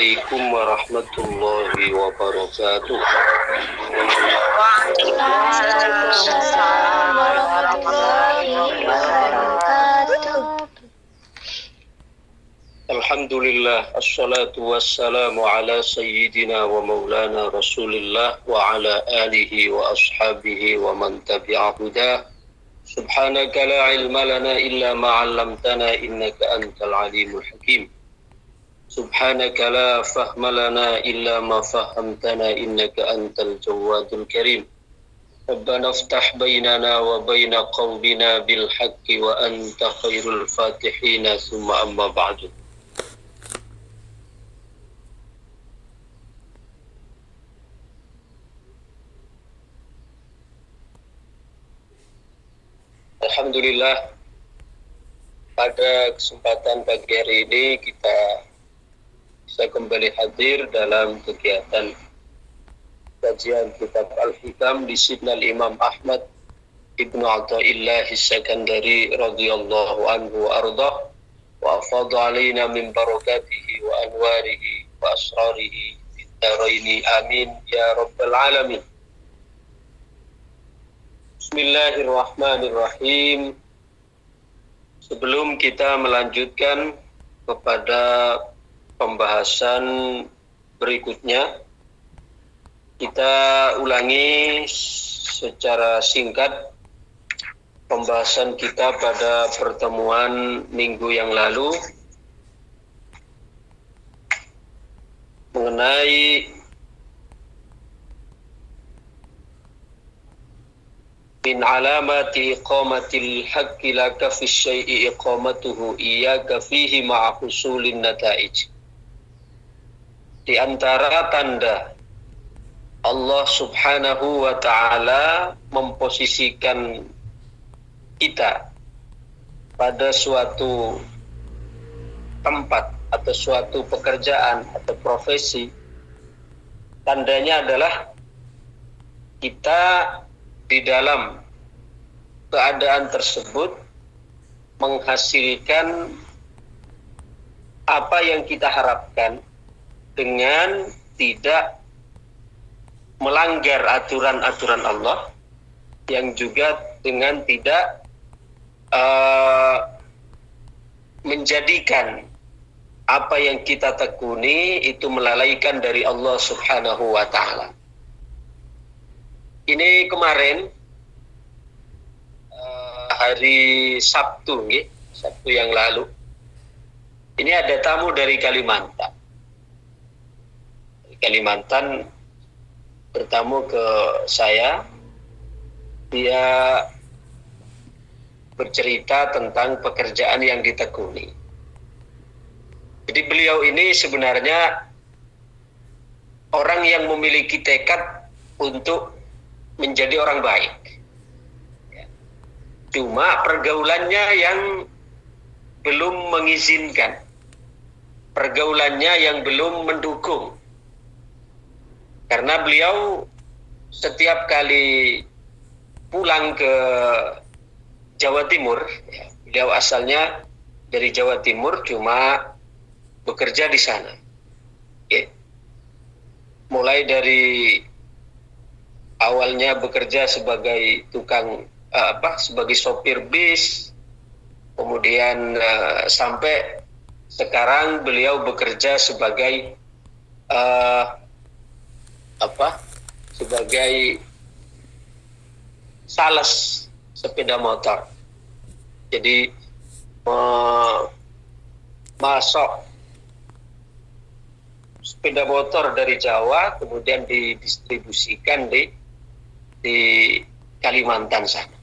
Assalamualaikum warahmatullahi wabarakatuh. Waalaikumsalam warahmatullahi wabarakatuh. Alhamdulillah, assalatu wassalamu ala sayyidina wa maulana rasulillah wa ala alihi wa ashabihi wa man tabi'a hudah. Subhanaka la ilma lana illa ma 'allamtana innaka antal alimul hakim. Subhanaka la fahma lana illa ma fahamtana innaka antal jawadul karim. Rabbana iftah bainana wa baina qaumina bil haqqi wa anta khairul fatihina thumma amma ba'du. Alhamdulillah, pada kesempatan pagi hari ini kita bisa kembali hadir dalam kegiatan kajian kitab Al-Hikam di Sidnal Imam Ahmad Ibnu Athaillah As-Sakandari radhiyallahu anhu wa ardah wa afadha alaina min barakatihi wa anwarihi wa asrarihi fid dharaini amin ya rabbal alamin. Bismillahirrahmanirrahim. Sebelum kita melanjutkan kepada pembahasan berikutnya, kita ulangi secara singkat pembahasan kita pada pertemuan minggu yang lalu mengenai min alamati iqamatil haqqi laka fi syai'i iqamatuhu iyyaka fihi ma'a husulin nataij. Di antara tanda Allah Subhanahu wa ta'ala memposisikan kita pada suatu tempat atau suatu pekerjaan atau profesi, tandanya adalah kita di dalam keadaan tersebut menghasilkan apa yang kita harapkan dengan tidak melanggar aturan-aturan Allah, yang juga dengan tidak menjadikan apa yang kita tekuni itu melalaikan dari Allah Subhanahu wa ta'ala. Ini kemarin hari Sabtu yang lalu, ini ada tamu dari Kalimantan. Kalimantan bertamu ke saya. Dia bercerita tentang pekerjaan yang ditekuni. Jadi beliau ini sebenarnya orang yang memiliki tekad untuk menjadi orang baik. Cuma pergaulannya yang belum mengizinkan, pergaulannya yang belum mendukung. Karena beliau setiap kali pulang ke Jawa Timur, beliau asalnya dari Jawa Timur, cuma bekerja di sana. Mulai dari awalnya bekerja sebagai sebagai sopir bis, kemudian sampai sekarang beliau bekerja sebagai sebagai sales sepeda motor. Jadi masuk sepeda motor dari Jawa kemudian didistribusikan di Kalimantan sana.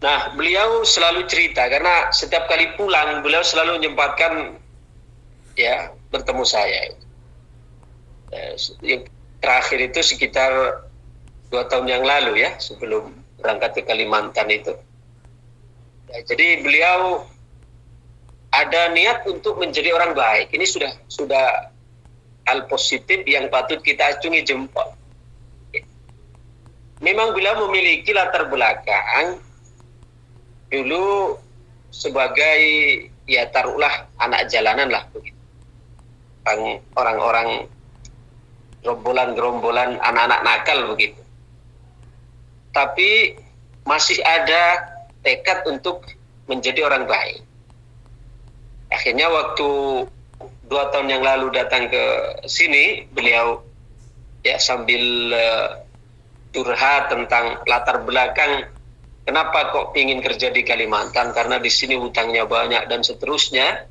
Nah, beliau selalu cerita karena setiap kali pulang beliau selalu menyempatkan bertemu saya. Yang terakhir itu sekitar 2 tahun yang lalu sebelum berangkat ke Kalimantan itu. Jadi beliau ada niat untuk menjadi orang baik. Ini sudah hal positif yang patut kita acungi jempol. Memang beliau memiliki latar belakang dulu sebagai taruhlah anak jalanan lah begitu. orang-orang gerombolan anak-anak nakal begitu. Tapi masih ada tekad untuk menjadi orang baik. Akhirnya waktu 2 tahun yang lalu datang ke sini, beliau ya sambil curhat tentang latar belakang kenapa kok ingin kerja di Kalimantan, karena di sini hutangnya banyak dan seterusnya.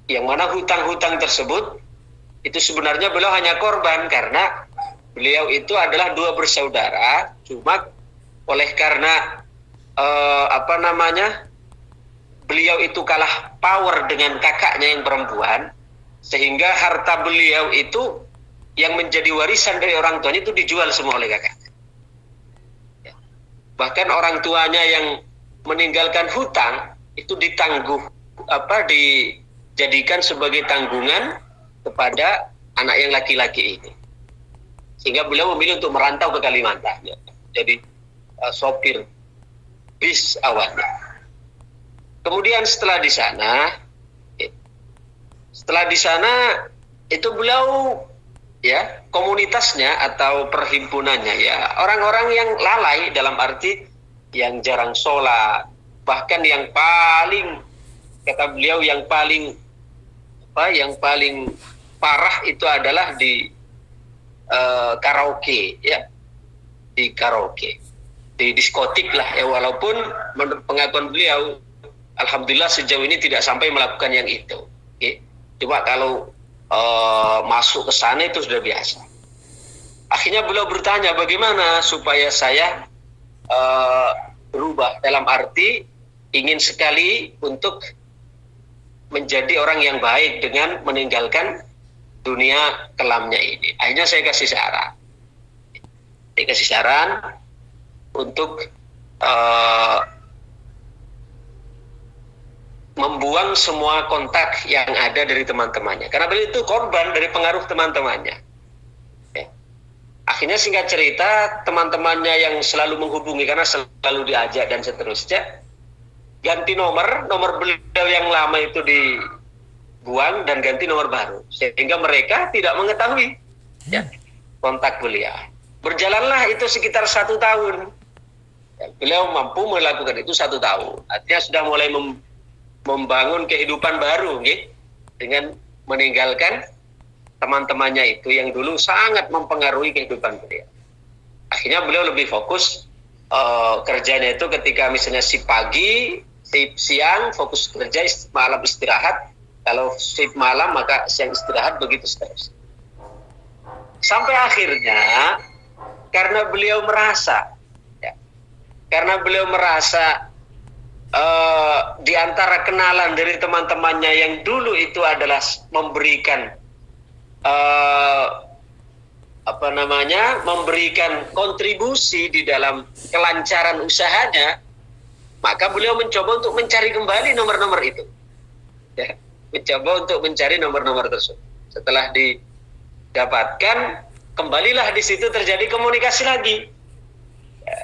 Yang mana hutang-hutang tersebut itu sebenarnya beliau hanya korban karena beliau itu adalah 2 bersaudara, cuma oleh karena beliau itu kalah power dengan kakaknya yang perempuan, sehingga harta beliau itu yang menjadi warisan dari orang tuanya itu dijual semua oleh kakaknya. Bahkan orang tuanya yang meninggalkan hutang itu dijadikan sebagai tanggungan kepada anak yang laki-laki ini. Sehingga beliau memilih untuk merantau ke Kalimantan, ya. Jadi sopir bis awalnya. Kemudian setelah di sana itu beliau ya komunitasnya atau perhimpunannya ya orang-orang yang lalai, dalam arti yang jarang sholat, bahkan yang paling, kata beliau, yang paling parah itu adalah di karaoke, ya, di karaoke, di diskotik lah ya, walaupun menurut pengakuan beliau alhamdulillah sejauh ini tidak sampai melakukan yang itu. Okay. Cuma kalau masuk ke sana itu sudah biasa. Akhirnya beliau bertanya bagaimana supaya saya berubah, dalam arti ingin sekali untuk menjadi orang yang baik dengan meninggalkan dunia kelamnya ini. Akhirnya saya kasih saran untuk membuang semua kontak yang ada dari teman-temannya, karena beliau itu korban dari pengaruh teman-temannya. Akhirnya singkat cerita, teman-temannya yang selalu menghubungi karena selalu diajak dan seterusnya, ganti nomor beliau yang lama itu dibuang dan ganti nomor baru, sehingga mereka tidak mengetahui ya, kontak beliau. Berjalanlah itu sekitar 1 tahun. Ya, beliau mampu melakukan itu 1 tahun. Artinya sudah mulai membangun kehidupan baru, gitu, dengan meninggalkan teman-temannya itu yang dulu sangat mempengaruhi kehidupan beliau. Akhirnya beliau lebih fokus kerjanya itu ketika misalnya shift pagi, shift siang fokus kerja, malam istirahat. Kalau shift malam maka siang istirahat, begitu seterusnya. Sampai akhirnya karena beliau merasa di antara kenalan dari teman-temannya yang dulu itu adalah memberikan memberikan kontribusi di dalam kelancaran usahanya, maka beliau mencoba untuk mencari kembali nomor-nomor itu. Ya, mencoba untuk mencari nomor-nomor tersebut. Setelah didapatkan, kembalilah di situ terjadi komunikasi lagi.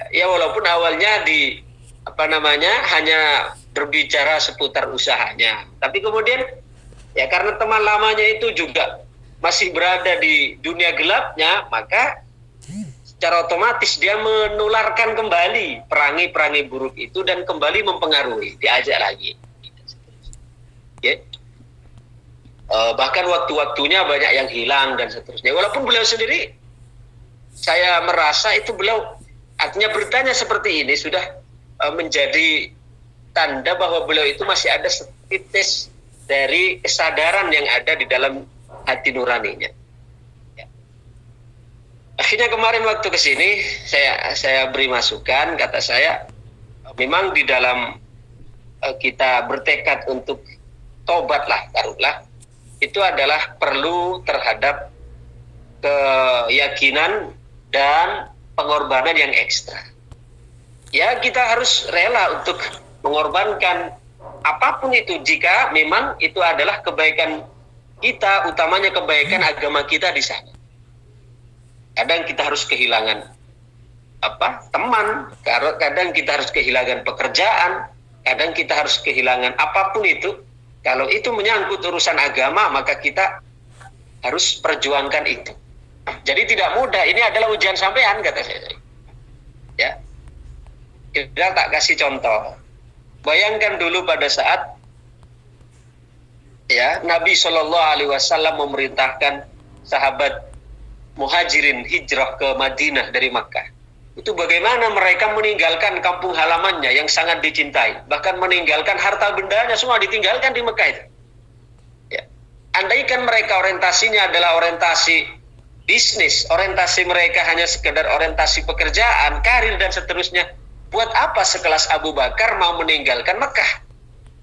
Ya, walaupun awalnya hanya berbicara seputar usahanya, tapi kemudian ya karena teman lamanya itu juga masih berada di dunia gelapnya, maka secara otomatis dia menularkan kembali perangi-perangi buruk itu dan kembali mempengaruhi, diajak lagi. Ya. Bahkan waktu-waktunya banyak yang hilang dan seterusnya. Walaupun beliau sendiri, saya merasa itu beliau artinya bertanya seperti ini sudah menjadi tanda bahwa beliau itu masih ada setitis dari kesadaran yang ada di dalam hati nuraninya. Ya. Akhirnya kemarin waktu kesini saya beri masukan, kata saya memang di dalam kita bertekad untuk tobatlah, taruhlah, itu adalah perlu terhadap keyakinan dan pengorbanan yang ekstra. Ya, kita harus rela untuk mengorbankan apapun itu jika memang itu adalah kebaikan kita, utamanya kebaikan agama kita di sana. Kadang kita harus kehilangan teman, kadang kita harus kehilangan pekerjaan, kadang kita harus kehilangan apapun itu Kalau itu menyangkut urusan agama, maka kita harus perjuangkan itu. Jadi tidak mudah, ini adalah ujian sampean, kata saya. Ya, kita tak kasih contoh. Bayangkan dulu pada saat ya Nabi SAW memerintahkan sahabat muhajirin hijrah ke Madinah dari Makkah. Itu bagaimana mereka meninggalkan kampung halamannya yang sangat dicintai, bahkan meninggalkan harta bendanya semua ditinggalkan di Mekah itu. Ya. Andaikan mereka orientasinya adalah orientasi bisnis, orientasi mereka hanya sekedar orientasi pekerjaan, karir dan seterusnya, buat apa sekelas Abu Bakar mau meninggalkan Mekah?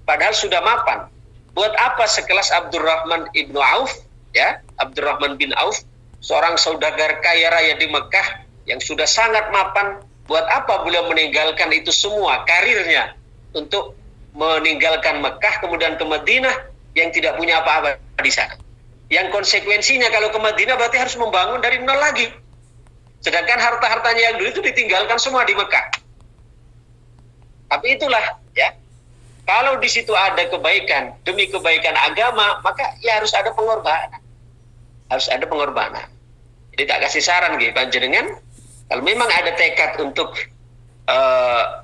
Padahal sudah mapan. Buat apa sekelas Abdurrahman ibnu Auf, ya, Abdurrahman bin Auf, seorang saudagar kaya raya di Mekah yang sudah sangat mapan, buat apa beliau meninggalkan itu semua karirnya untuk meninggalkan Mekah kemudian ke Madinah yang tidak punya apa-apa di sana. Yang konsekuensinya kalau ke Madinah berarti harus membangun dari nol lagi. Sedangkan harta-hartanya yang dulu itu ditinggalkan semua di Mekah. Tapi itulah ya, kalau di situ ada kebaikan demi kebaikan agama, maka ya harus ada pengorbanan. Harus ada pengorbanan. Jadi tak kasih saran gitu panjenengan, kalau memang ada tekad untuk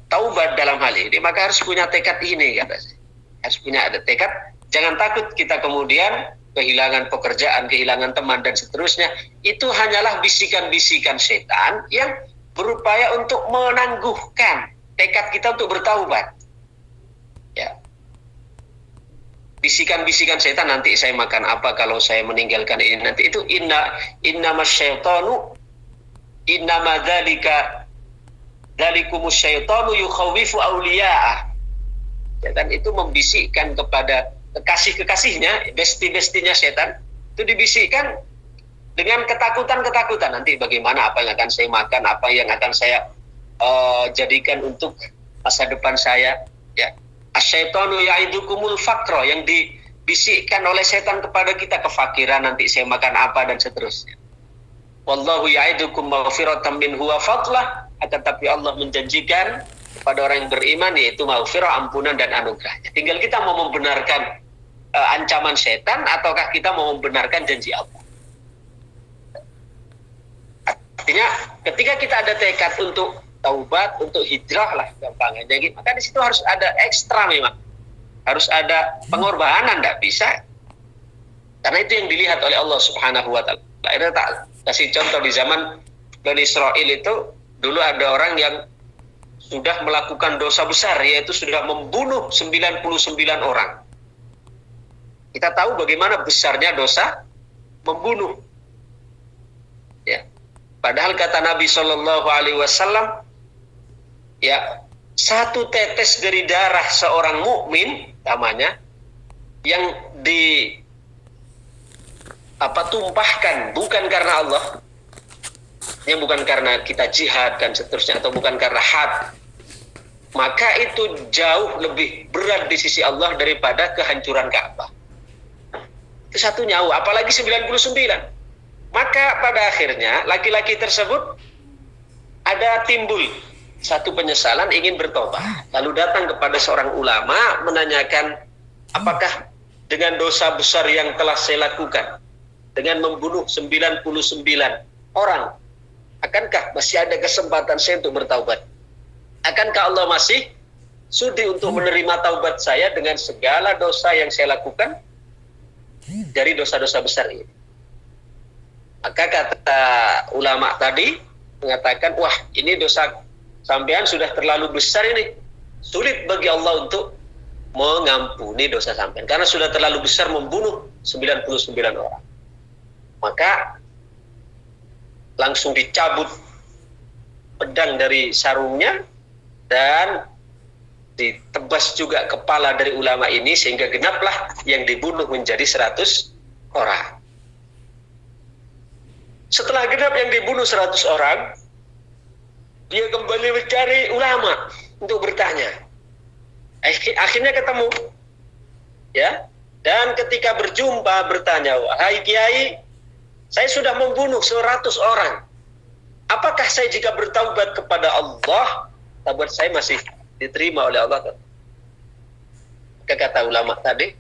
taubat dalam hal ini, maka harus punya tekad ini, kata saya. Harus punya ada tekad. Jangan takut kita kemudian kehilangan pekerjaan, kehilangan teman dan seterusnya. Itu hanyalah bisikan-bisikan setan yang berupaya untuk menangguhkan tekad kita untuk bertaubat. Ya. Bisikan-bisikan setan, nanti saya makan apa kalau saya meninggalkan ini, nanti itu innama dzalikumus syaitanu yukhawifu awliya'ah. Setan itu membisikkan kepada kekasih-kekasihnya, besti-bestinya setan, itu dibisikkan dengan ketakutan-ketakutan. Nanti bagaimana, apa yang akan saya makan, apa yang akan saya jadikan untuk masa depan saya, ya. Asyaitanu ya'idukumul faqra, yang dibisikkan oleh setan kepada kita, kefakiran, nanti saya makan apa dan seterusnya. Wallahu ya'idukum maghfiratan minhu wa fadlah, akan tapi Allah menjanjikan kepada orang yang beriman yaitu maghfirah, ampunan dan anugerahnya. Tinggal kita mau membenarkan ancaman setan ataukah kita mau membenarkan janji Allah. Artinya ketika kita ada tekad untuk taubat, untuk hijrah lah gampangnya, maka di situ harus ada ekstra, memang harus ada pengorbanan, tidak bisa, karena itu yang dilihat oleh Allah Subhanahu wa Ta'ala. Akhirnya tak kasih contoh, di zaman Bani Israel itu dulu ada orang yang sudah melakukan dosa besar, yaitu sudah membunuh 99 orang. Kita tahu bagaimana besarnya dosa membunuh, ya. Padahal kata Nabi SAW, ya, satu tetes dari darah seorang mukmin namanya yang tumpahkan bukan karena Allah, yang bukan karena kita jihad dan seterusnya, atau bukan karena had, maka itu jauh lebih berat di sisi Allah daripada kehancuran Ka'bah. Itu satu nyawa, apalagi 99. Maka pada akhirnya laki-laki tersebut ada timbul satu penyesalan, ingin bertobat. Lalu datang kepada seorang ulama menanyakan, apakah dengan dosa besar yang telah saya lakukan, dengan membunuh 99 orang, akankah masih ada kesempatan saya untuk bertaubat? Akankah Allah masih sudi untuk menerima taubat saya dengan segala dosa yang saya lakukan dari dosa-dosa besar ini? Maka kata ulama tadi mengatakan, wah, ini dosa sampean sudah terlalu besar ini. Sulit bagi Allah untuk mengampuni dosa sampean karena sudah terlalu besar membunuh 99 orang. Maka langsung dicabut pedang dari sarungnya dan ditebas juga kepala dari ulama ini, sehingga genaplah yang dibunuh menjadi 100 orang. Setelah genap yang dibunuh 100 orang, dia kembali mencari ulama untuk bertanya. Akhirnya ketemu, ya. Dan ketika berjumpa bertanya, wahai kiai, saya sudah membunuh 100 orang. Apakah saya jika bertaubat kepada Allah, taubat saya masih diterima oleh Allah? kata ulama tadi,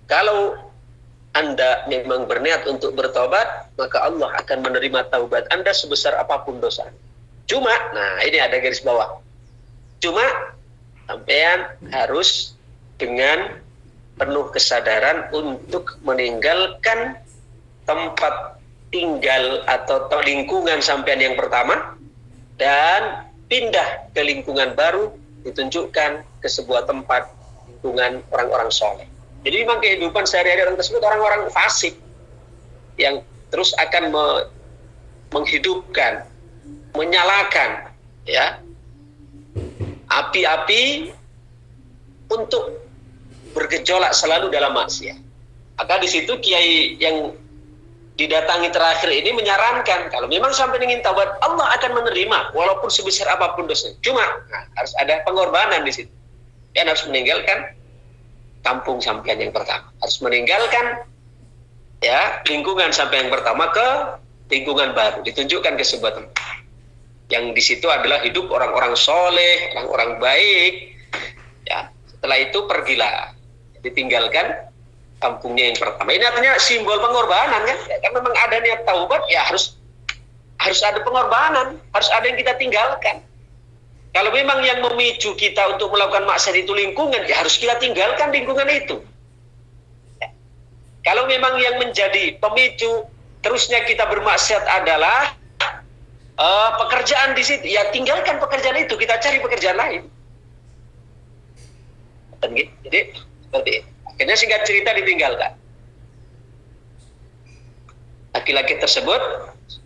kalau Anda memang berniat untuk bertobat, maka Allah akan menerima taubat Anda sebesar apapun dosa. Cuma, nah ini ada garis bawah. Cuma sampean harus dengan penuh kesadaran untuk meninggalkan tempat tinggal atau lingkungan sampean yang pertama dan pindah ke lingkungan baru, ditunjukkan ke sebuah tempat lingkungan orang-orang soleh. Jadi memang kehidupan sehari-hari orang tersebut orang-orang fasik yang terus akan menghidupkan, menyalakan ya api-api untuk bergejolak selalu dalam maksiat. Maka di situ kiai yang didatangi terakhir ini menyarankan kalau memang sampai ingin taubat, Allah akan menerima walaupun sebesar apapun dosanya. Cuma harus ada pengorbanan di situ. Dan harus meninggalkan kampung sampean yang pertama. Harus meninggalkan ya lingkungan sampean yang pertama ke lingkungan baru, ditunjukkan ke sebuah tempat. Yang di situ adalah hidup orang-orang soleh, orang-orang baik. Ya, setelah itu pergilah, ditinggalkan kampungnya yang pertama. Ini artinya simbol pengorbanan kan? Ya, kan memang ada niat taubat, ya harus ada pengorbanan, harus ada yang kita tinggalkan. Kalau memang yang memicu kita untuk melakukan maksiat itu lingkungan, ya harus kita tinggalkan lingkungan itu. Ya. Kalau memang yang menjadi pemicu terusnya kita bermaksiat adalah pekerjaan di situ, ya tinggalkan pekerjaan itu, kita cari pekerjaan lain. Jadi seperti itu. Akhirnya singkat cerita ditinggalkan. Laki-laki tersebut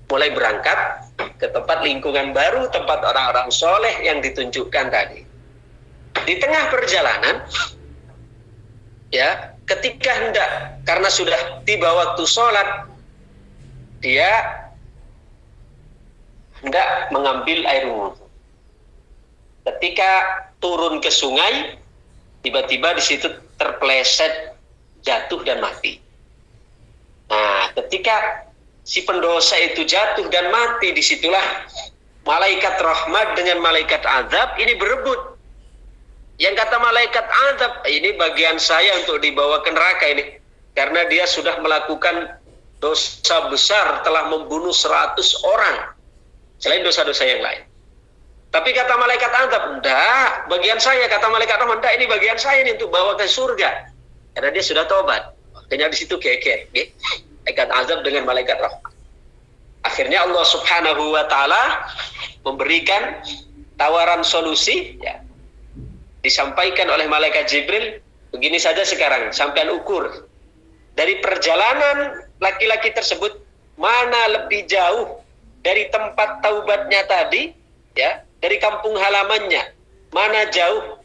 mulai berangkat ke tempat lingkungan baru, tempat orang-orang soleh yang ditunjukkan tadi. Di tengah perjalanan, ya, ketika hendak, karena sudah tiba waktu sholat, dia hendak mengambil air wudhu. Ketika turun ke sungai, tiba-tiba di situ terpeleset, jatuh dan mati. Nah, ketika si pendosa itu jatuh dan mati, disitulah malaikat rahmat dengan malaikat azab ini berebut. Yang kata malaikat azab, ini bagian saya untuk dibawa ke neraka ini, karena dia sudah melakukan dosa besar, telah membunuh 100 orang selain dosa-dosa yang lain. Tapi kata malaikat azab, enggak, bagian saya. Kata malaikat rahmat, enggak, ini bagian saya ini untuk bawa ke surga, karena dia sudah tobat. Akhirnya di situ geger, malaikat azab dengan malaikat rahmat. Akhirnya Allah Subhanahu wa taala memberikan tawaran solusi, ya. Disampaikan oleh malaikat Jibril, begini saja sekarang, sampean ukur dari perjalanan laki-laki tersebut mana lebih jauh dari tempat taubatnya tadi, ya, dari kampung halamannya, mana jauh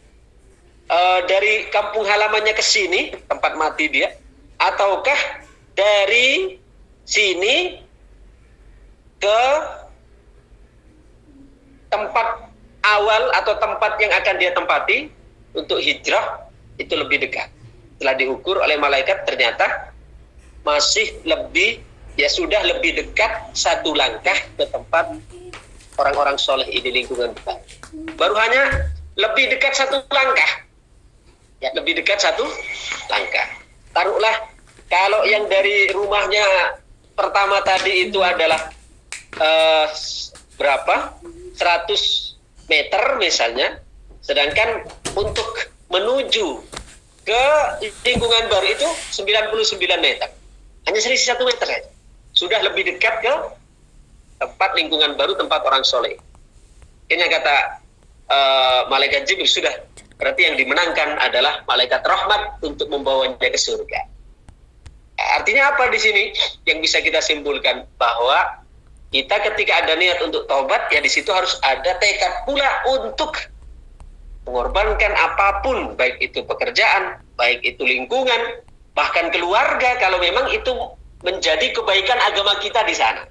dari kampung halamannya ke sini, tempat mati dia, ataukah dari sini ke tempat awal atau tempat yang akan dia tempati untuk hijrah itu lebih dekat. Setelah diukur oleh malaikat, ternyata masih lebih, ya sudah lebih dekat 1 langkah ke tempat orang-orang soleh ini lingkungan kita. Baru hanya lebih dekat 1 langkah. Ya, lebih dekat 1 langkah. Taruhlah kalau yang dari rumahnya pertama tadi itu adalah berapa? 100 meter misalnya. Sedangkan untuk menuju ke lingkungan baru itu 99 meter. Hanya selisih 1 meter saja. Sudah lebih dekat ke tempat lingkungan baru, tempat orang soleh. Ini kata malaikat Jibril, sudah, berarti yang dimenangkan adalah malaikat rahmat untuk membawanya ke surga. Artinya apa di sini? Yang bisa kita simpulkan bahwa kita ketika ada niat untuk taubat, ya di situ harus ada tekad pula untuk mengorbankan apapun, baik itu pekerjaan, baik itu lingkungan, bahkan keluarga, kalau memang itu menjadi kebaikan agama kita di sana.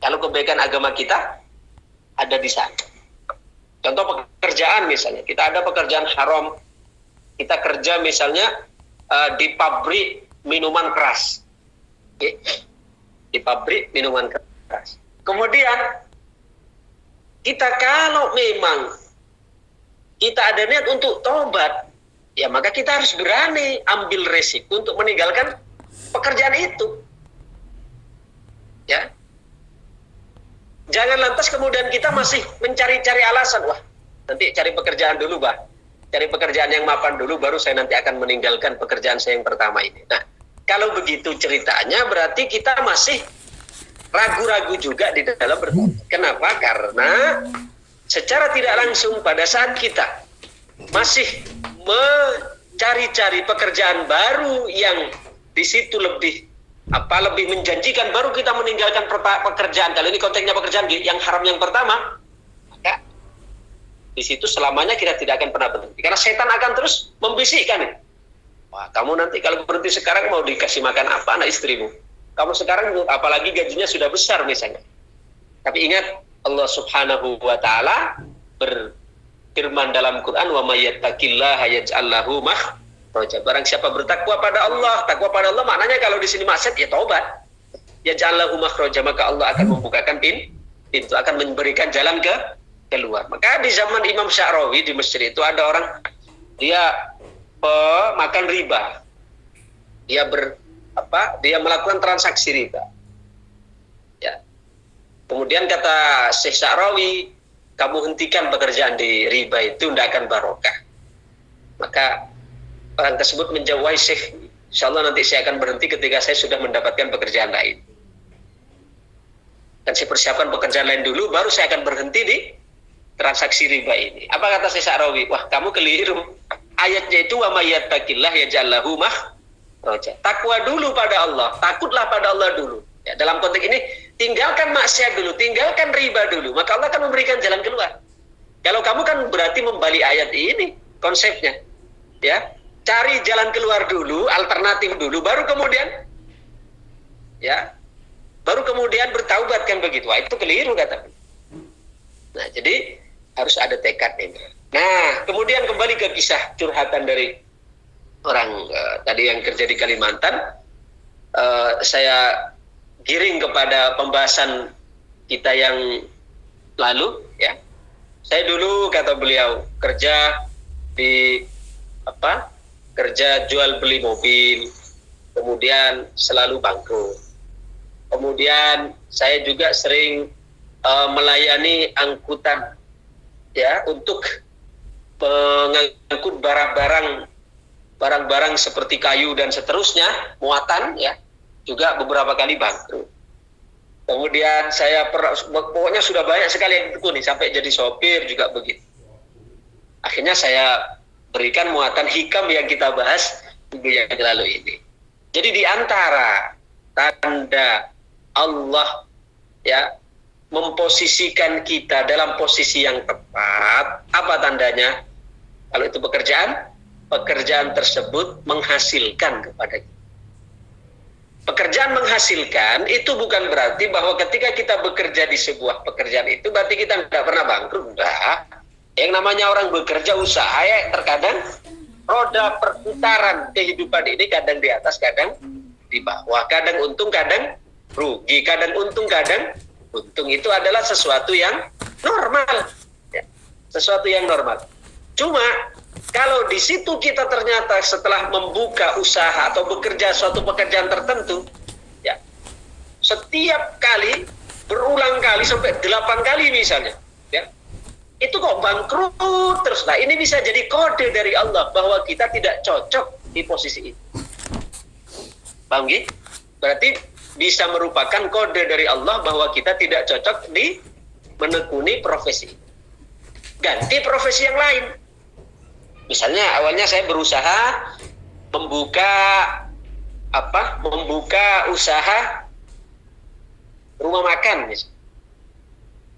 Kalau kebaikan agama kita ada di sana. Contoh pekerjaan misalnya, kita ada pekerjaan haram, kita kerja misalnya di pabrik minuman keras. Okay. Di pabrik minuman keras. Kemudian kita kalau memang kita ada niat untuk tobat, ya maka kita harus berani ambil resiko untuk meninggalkan pekerjaan itu. Ya. Jangan lantas kemudian kita masih mencari-cari alasan, wah nanti cari pekerjaan dulu, cari pekerjaan yang mapan dulu, baru saya nanti akan meninggalkan pekerjaan saya yang pertama ini. Nah, kalau begitu ceritanya berarti kita masih ragu-ragu juga di dalam bertobat. Kenapa? Karena secara tidak langsung pada saat kita masih mencari-cari pekerjaan baru yang di situ lebih menjanjikan, baru kita meninggalkan pekerjaan. Kalau ini konteksnya pekerjaan yang haram yang pertama, maka di situ selamanya kita tidak akan pernah berhenti. Karena setan akan terus membisikkan. Wah, kamu nanti kalau berhenti sekarang mau dikasih makan apa anak istrimu? Kamu sekarang apalagi gajinya sudah besar misalnya. Tapi ingat, Allah Subhanahu wa taala berfirman dalam Quran, "Wa may yattaqillaha yaj'al lahu makhraja." Barang siapa bertakwa pada Allah, takwa pada Allah maknanya kalau di sini maksiat ya taubat. Yaj'al lahu makhraja, maka Allah akan membukakan pintu, akan memberikan jalan keluar. Maka di zaman Imam Sya'rawi di Mesir itu ada orang, dia makan riba. Dia melakukan transaksi riba. Ya. Kemudian kata Syekh Sya'rawi, kamu hentikan pekerjaan di riba itu, tidak akan barokah. Maka orang tersebut menjawab, wahai Syekh, insyaallah nanti saya akan berhenti ketika saya sudah mendapatkan pekerjaan lain. Dan saya persiapkan pekerjaan lain dulu, baru saya akan berhenti di transaksi riba ini. Apa kata Syekh Sya'rawi? Wah, kamu keliru. Ayatnya itu, wa may yattaqillah yaj'al lahu makhraja. Takwa dulu pada Allah, takutlah pada Allah dulu. Ya, dalam konteks ini, tinggalkan maksiat dulu, tinggalkan riba dulu, maka Allah akan memberikan jalan keluar. Kalau kamu kan berarti membalik ayat ini konsepnya. Ya, cari jalan keluar dulu, alternatif dulu, baru kemudian bertaubat kan begitu. Wah, itu keliru kata. Nah, jadi harus ada tekad ini. Nah, kemudian kembali ke kisah curhatan dari orang tadi yang kerja di Kalimantan. Saya giring kepada pembahasan kita yang lalu, ya. Saya dulu, kata beliau, kerja jual beli mobil, kemudian selalu bangkrut. Kemudian saya juga sering melayani angkutan, ya, untuk mengangkut barang-barang seperti kayu dan seterusnya, muatan, ya, juga beberapa kali bangkrut. Kemudian saya pokoknya sudah banyak sekali yang ditekuni, sampai jadi sopir juga begitu. Akhirnya saya berikan muatan hikam yang kita bahas minggu yang lalu ini. Jadi di antara tanda Allah, ya, memposisikan kita dalam posisi yang tepat, apa tandanya? Kalau itu pekerjaan tersebut menghasilkan kepada kita. Pekerjaan menghasilkan itu bukan berarti bahwa ketika kita bekerja di sebuah pekerjaan itu berarti kita tidak pernah bangkrut. Enggak. Yang namanya orang bekerja usaha, ya, terkadang roda perputaran kehidupan ini kadang di atas, kadang di bawah, kadang untung, kadang rugi, kadang untung, kadang untung. Itu adalah sesuatu yang normal, ya, sesuatu yang normal. Cuma kalau di situ kita ternyata setelah membuka usaha atau bekerja suatu pekerjaan tertentu, ya, setiap kali berulang kali sampai 8 kali misalnya, ya, itu kok bangkrut terus. Nah, ini bisa jadi kode dari Allah bahwa kita tidak cocok di posisi itu. Paham gitu? Berarti bisa merupakan kode dari Allah bahwa kita tidak cocok di menekuni profesi. Ganti profesi yang lain. Misalnya awalnya saya berusaha membuka usaha rumah makan misalnya.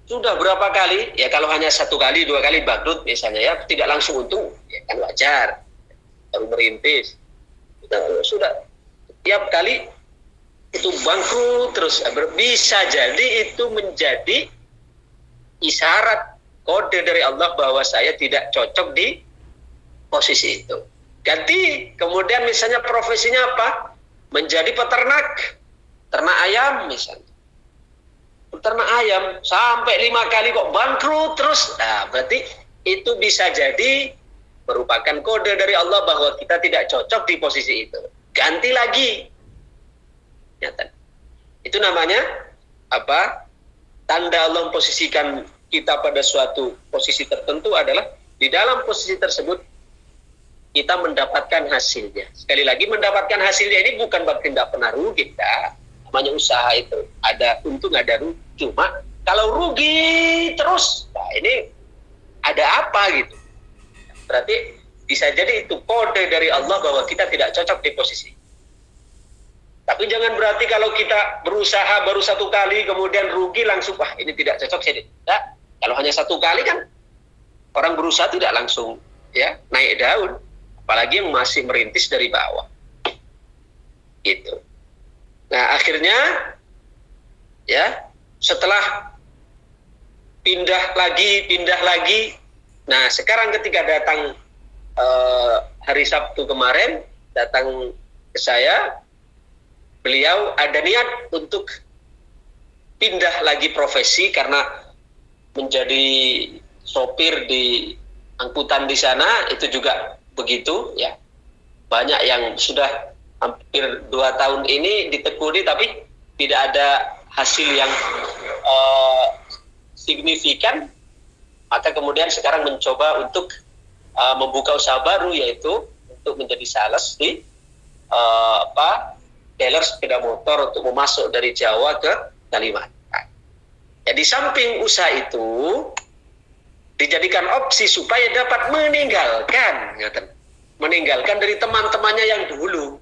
Sudah berapa kali, ya kalau hanya 1 kali, 2 kali bangkrut misalnya, ya, tidak langsung untung, ya kan wajar, baru merintis. Sudah tiap kali itu bangkrut terus, bisa jadi itu menjadi isyarat kode dari Allah bahwa saya tidak cocok di posisi itu. Ganti, kemudian misalnya profesinya apa? Menjadi peternak, ternak ayam misalnya. Peternak ayam sampai 5 kali kok bangkrut terus. Nah, berarti itu bisa jadi merupakan kode dari Allah bahwa kita tidak cocok di posisi itu. Ganti lagi. Nyata. Itu namanya apa? Tanda Allah memposisikan kita pada suatu posisi tertentu adalah di dalam posisi tersebut kita mendapatkan hasilnya. Sekali lagi, mendapatkan hasilnya ini bukan berarti tidak pernah rugi. Tidak. Namanya usaha itu. Ada untung, ada rugi. Cuma kalau rugi terus, nah ini ada apa gitu. Berarti bisa jadi itu kode dari Allah bahwa kita tidak cocok di posisi. Tapi jangan berarti kalau kita berusaha baru satu kali kemudian rugi langsung, wah ini tidak cocok saya. Tidak. Kalau hanya satu kali kan orang berusaha tidak langsung ya naik daun, apalagi yang masih merintis dari bawah. Gitu. Nah, akhirnya ya setelah pindah lagi. Nah, sekarang ketika datang hari Sabtu kemarin datang ke saya, beliau ada niat untuk pindah lagi profesi karena menjadi sopir di angkutan di sana itu juga begitu ya. Banyak yang sudah hampir 2 tahun ini ditekuni tapi tidak ada hasil yang signifikan, maka kemudian sekarang mencoba untuk membuka usaha baru, yaitu untuk menjadi sales di dealer sepeda motor untuk memasuk dari Jawa ke Kalimantan. Ya, di samping usaha itu dijadikan opsi supaya dapat meninggalkan dari teman-temannya yang dulu,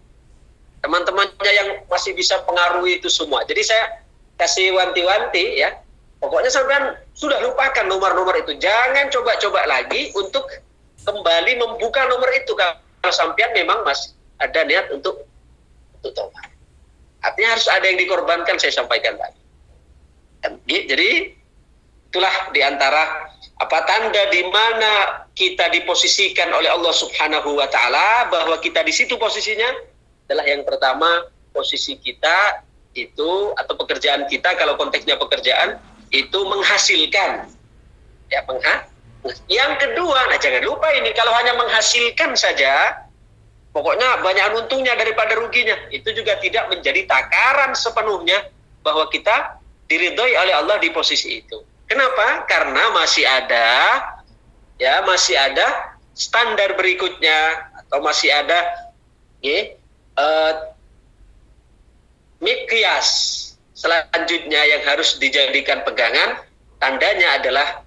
teman-temannya yang masih bisa pengaruhi itu semua. Jadi saya kasih wanti-wanti ya, pokoknya sampean sudah lupakan nomor-nomor itu, jangan coba-coba lagi untuk kembali membuka nomor itu kalau sampean memang masih ada niat untuk tobat. Artinya harus ada yang dikorbankan, saya sampaikan tadi. Jadi itulah diantara tanda di mana kita diposisikan oleh Allah Subhanahu wa Ta'ala, bahwa kita di situ posisinya adalah yang pertama, posisi kita itu atau pekerjaan kita, kalau konteksnya pekerjaan itu menghasilkan ya, yang kedua, nah jangan lupa ini, kalau hanya menghasilkan saja pokoknya banyak untungnya daripada ruginya, itu juga tidak menjadi takaran sepenuhnya bahwa kita diridhoi oleh Allah di posisi itu. Kenapa? Karena masih ada standar berikutnya, atau masih ada miqyas selanjutnya yang harus dijadikan pegangan. Tandanya adalah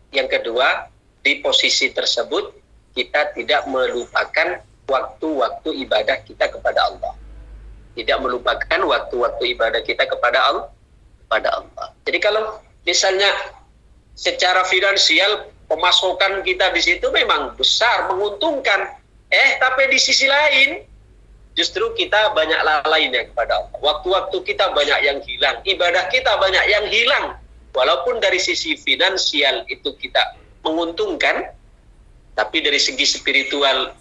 yang kedua, di posisi tersebut kita tidak melupakan waktu-waktu ibadah kita kepada Allah. Tidak melupakan waktu-waktu ibadah kita kepada Allah. Jadi kalau misalnya secara finansial pemasukan kita di situ memang besar, menguntungkan, tapi di sisi lain justru kita banyak lalainya kepada Allah. Waktu-waktu kita banyak yang hilang, ibadah kita banyak yang hilang. Walaupun dari sisi finansial itu kita menguntungkan, tapi dari segi spiritual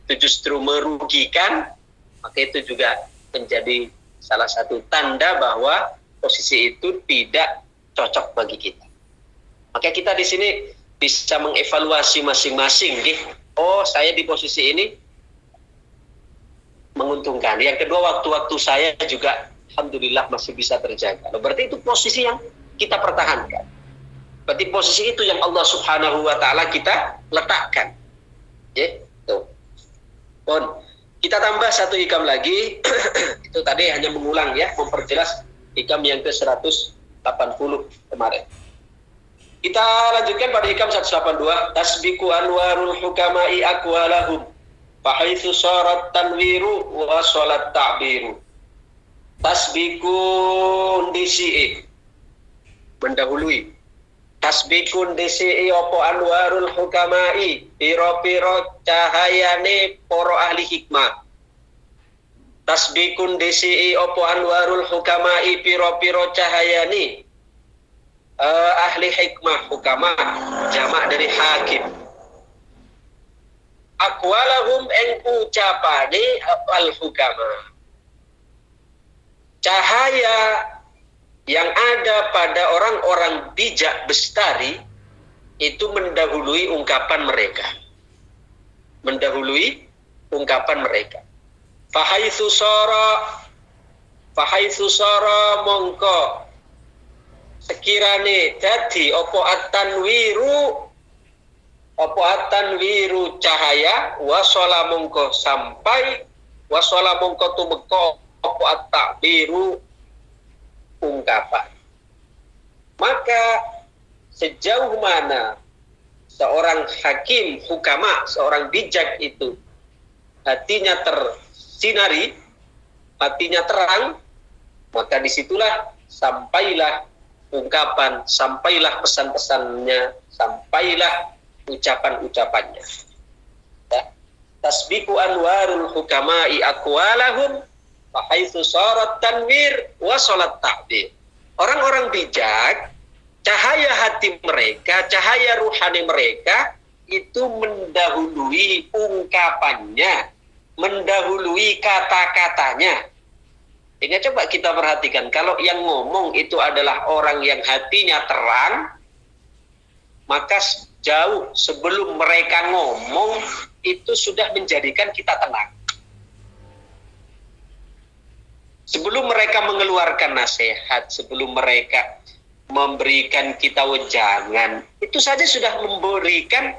itu justru merugikan, maka itu juga menjadi salah satu tanda bahwa posisi itu tidak cocok bagi kita. Maka kita di sini bisa mengevaluasi masing-masing, saya di posisi ini menguntungkan. Yang kedua, waktu-waktu saya juga alhamdulillah masih bisa terjaga. Berarti itu posisi yang kita pertahankan. Berarti posisi itu yang Allah Subhanahu wa Ta'ala kita letakkan. Tuh. Kita tambah satu hikam lagi. Itu tadi hanya mengulang ya, memperjelas hikam yang ke-180 kemarin. Kita lanjutkan pada hikam 182. Tasbiku anwarul hukama'i aqwalahum fahaitsu sarat tanwiru wa salat ta'biru. Tasbikun disi'i, mendahului. Tasbikun disi'i opo anwarul hukama'i, piro-piro cahayane poro ahli hikmah. Tasbikun disi'i opo anwarul hukama'i, piro-piro cahayane ahli hikmah. Hukama jamak dari hakim. Aqwalahum eng ucapane al hukama, cahaya yang ada pada orang-orang bijak bestari itu mendahului ungkapan mereka. Mendahului ungkapan mereka. Fahaitsu sara mongko sekirane dadi apa at-tanwiru cahaya wasala mongko sampai wasala mongko tumeka apa at-ta'biru ungkapan. Maka sejauh mana seorang hakim hukama, seorang bijak itu hatinya tersinari, hatinya terang, maka disitulah sampailah ungkapan, sampailah pesan-pesannya, sampailah ucapan-ucapannya. Ya. Tasbiqu anwarul hukama'i aqwalahum fa haitsu sarat tanwir wa salat ta'bir. Orang-orang bijak, cahaya hati mereka, cahaya ruhani mereka itu mendahului ungkapannya, mendahului kata-katanya. Sehingga coba kita perhatikan, kalau yang ngomong itu adalah orang yang hatinya terang, maka jauh sebelum mereka ngomong itu sudah menjadikan kita tenang. Sebelum mereka mengeluarkan nasihat, sebelum mereka memberikan kita wejangan, itu saja sudah memberikan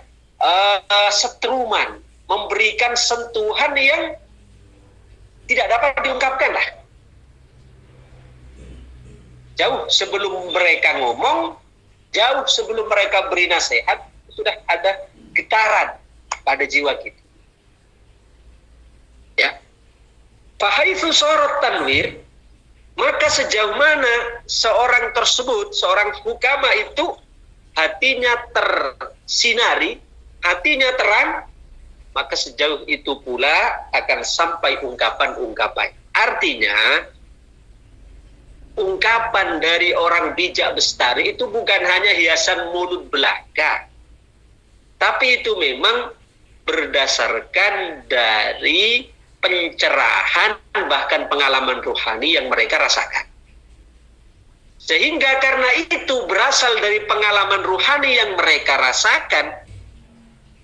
setruman, memberikan sentuhan yang tidak dapat diungkapkan lah. Jauh sebelum mereka ngomong, jauh sebelum mereka beri nasihat, sudah ada getaran pada jiwa kita. Ya. Fahaitsu sarat tanwir, maka sejauh mana seorang tersebut, seorang hukama itu hatinya tersinari, hatinya terang, maka sejauh itu pula akan sampai ungkapan-ungkapan. Artinya, ungkapan dari orang bijak bestari itu bukan hanya hiasan mulut belaka, tapi itu memang berdasarkan dari pencerahan bahkan pengalaman ruhani yang mereka rasakan. Sehingga karena itu berasal dari pengalaman ruhani yang mereka rasakan,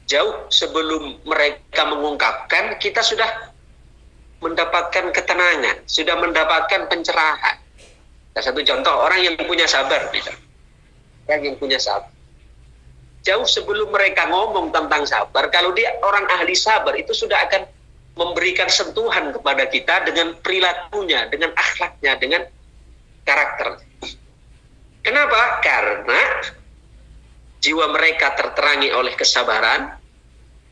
jauh sebelum mereka mengungkapkan, kita sudah mendapatkan ketenangan, sudah mendapatkan pencerahan. Satu contoh, orang yang punya sabar, orang yang punya sabar. Jauh sebelum mereka ngomong tentang sabar, kalau dia orang ahli sabar, itu sudah akan memberikan sentuhan kepada kita dengan perilakunya, dengan akhlaknya, dengan karakter. Kenapa? Karena jiwa mereka terterangi oleh kesabaran,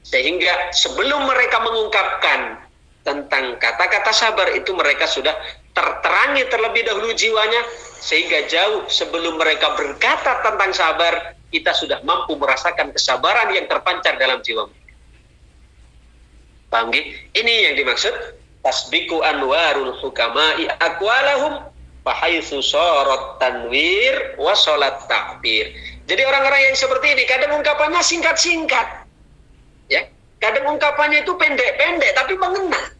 sehingga sebelum mereka mengungkapkan tentang kata-kata sabar itu mereka sudah terterangi terlebih dahulu jiwanya, sehingga jauh sebelum mereka berkata tentang sabar, kita sudah mampu merasakan kesabaran yang terpancar dalam jiwa mereka. Paham? Ini yang dimaksud tasbiqu anwarul hukama'i aqwalahum fa haitsu sarat tanwir wa salat ta'bir. Jadi orang-orang yang seperti ini kadang ungkapannya singkat-singkat. Ya, kadang ungkapannya itu pendek-pendek tapi mengena.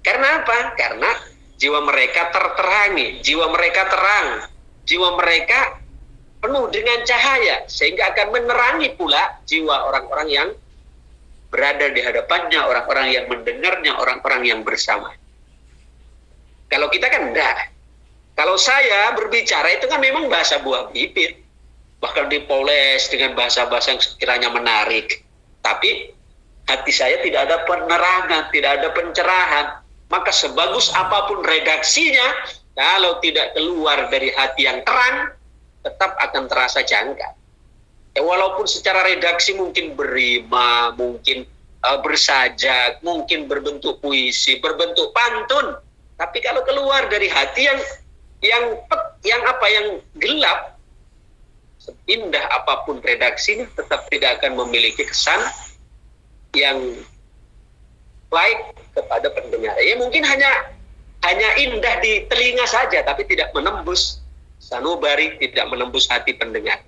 Karena apa? Karena jiwa mereka terterangi, jiwa mereka terang, jiwa mereka penuh dengan cahaya, sehingga akan menerangi pula jiwa orang-orang yang berada di hadapannya, orang-orang yang mendengarnya, orang-orang yang bersama. Kalau kita kan enggak. Kalau saya berbicara itu kan memang bahasa buah bibir, bahkan dipoles dengan bahasa-bahasa yang sekiranya menarik. Tapi hati saya tidak ada penerangan, tidak ada pencerahan. Maka sebagus apapun redaksinya, kalau tidak keluar dari hati yang terang, tetap akan terasa janggal. Ya, walaupun secara redaksi mungkin berima, mungkin bersajak, mungkin berbentuk puisi, berbentuk pantun, tapi kalau keluar dari hati yang gelap, sepindah apapun redaksinya, tetap tidak akan memiliki kesan yang baik kepada pendengar. Ya mungkin hanya indah di telinga saja, tapi tidak menembus sanubari, tidak menembus hati pendengar.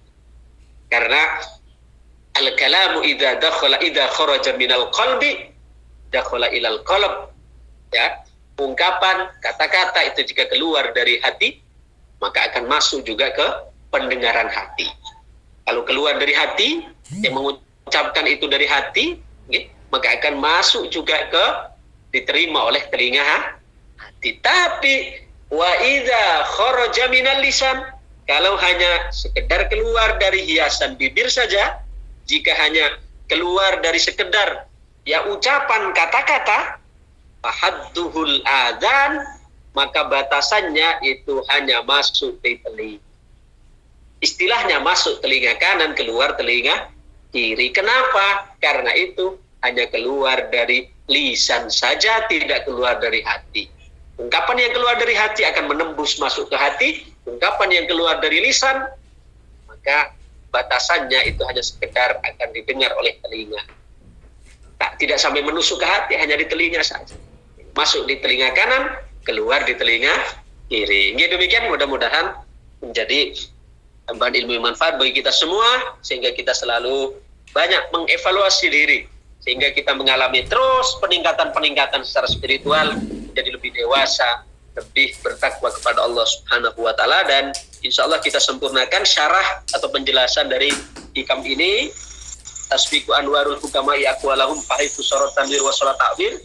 Karena al-kalamu idza kharaja minal qalbi dakhala ilal qalb. Ya, ungkapan, kata-kata itu jika keluar dari hati, maka akan masuk juga ke pendengaran hati. Kalau keluar dari hati, yang mengucapkan itu dari hati, maka akan masuk juga diterima oleh telinga hati. Tapi wa idza kharaja minal lisan, kalau hanya sekedar keluar dari hiasan bibir saja, jika hanya keluar dari sekedar ucapan kata-kata, fahadduhul adzan, maka batasannya itu hanya masuk di telinga. Istilahnya masuk telinga kanan, keluar telinga kiri. Kenapa? Karena itu hanya keluar dari lisan saja, tidak keluar dari hati. Ungkapan yang keluar dari hati akan menembus masuk ke hati. Ungkapan yang keluar dari lisan, maka batasannya itu hanya sekedar akan didengar oleh telinga. Tidak sampai menusuk ke hati, hanya di telinga saja. Masuk di telinga kanan, keluar di telinga kiri. Demikian, mudah-mudahan menjadi tambahan ilmu yang manfaat bagi kita semua, sehingga kita selalu banyak mengevaluasi diri, sehingga kita mengalami terus peningkatan secara spiritual, jadi lebih dewasa, lebih bertakwa kepada Allah Subhanahu wa Ta'ala. Dan insya Allah kita sempurnakan syarah atau penjelasan dari hikam ini, tasbiqu anwarul hukama'i aqwalahum fahifu sorot tanwir wa sholat ta'wir.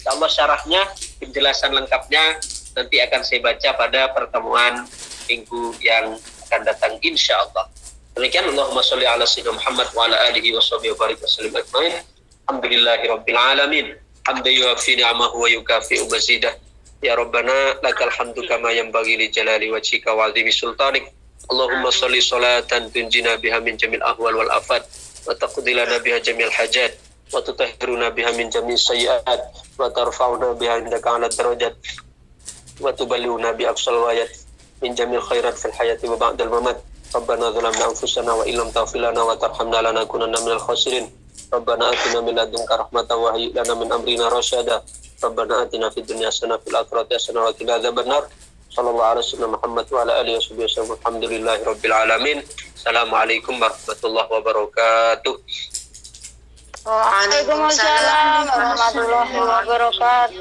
Insya Allah syarahnya, penjelasan lengkapnya nanti akan saya baca pada pertemuan minggu yang akan datang insya Allah. Demikian, Allahumma sholli ala sayyidina Muhammad wa ala alihi wa sahbihi wa barik wa sallim ajmain. Alhamdulillahi rabbil alamin. Hamdan yuwafi ni'amahu wa yukafi'u mazidah. Ya Rabbana lakal hamdu kama yanbaghi li jalali wajhika wa 'azimi sultanik. Allahumma sholli sholatan tunjina biha min jamil ahwal wal afat wa taqdi lana biha jamil hajat wa tutahhiruna biha min jamil sayyi'at wa tarfa'una biha indaka 'ala darajat wa tuballighuna bi aqsal wayat min jamil khairat fil hayati wa ba'dal mamat. Rabbana zalamna anfusana wa illam taghfir lana wa tarhamna lanakunanna minal khasirin. Rabbana atina min ladunka rahmatan wa hayyi lana min amrina rasyada. Rabbana atina fid dunya hasanah fil akhirati hasanah wa qina adzabannar. Sallallahu alaihi wasallam Muhammad wa ala alihi wasallam. Alhamdulillahi rabbil alamin. Assalamualaikum warahmatullahi wabarakatuh. Waalaikumsalam warahmatullahi wabarakatuh.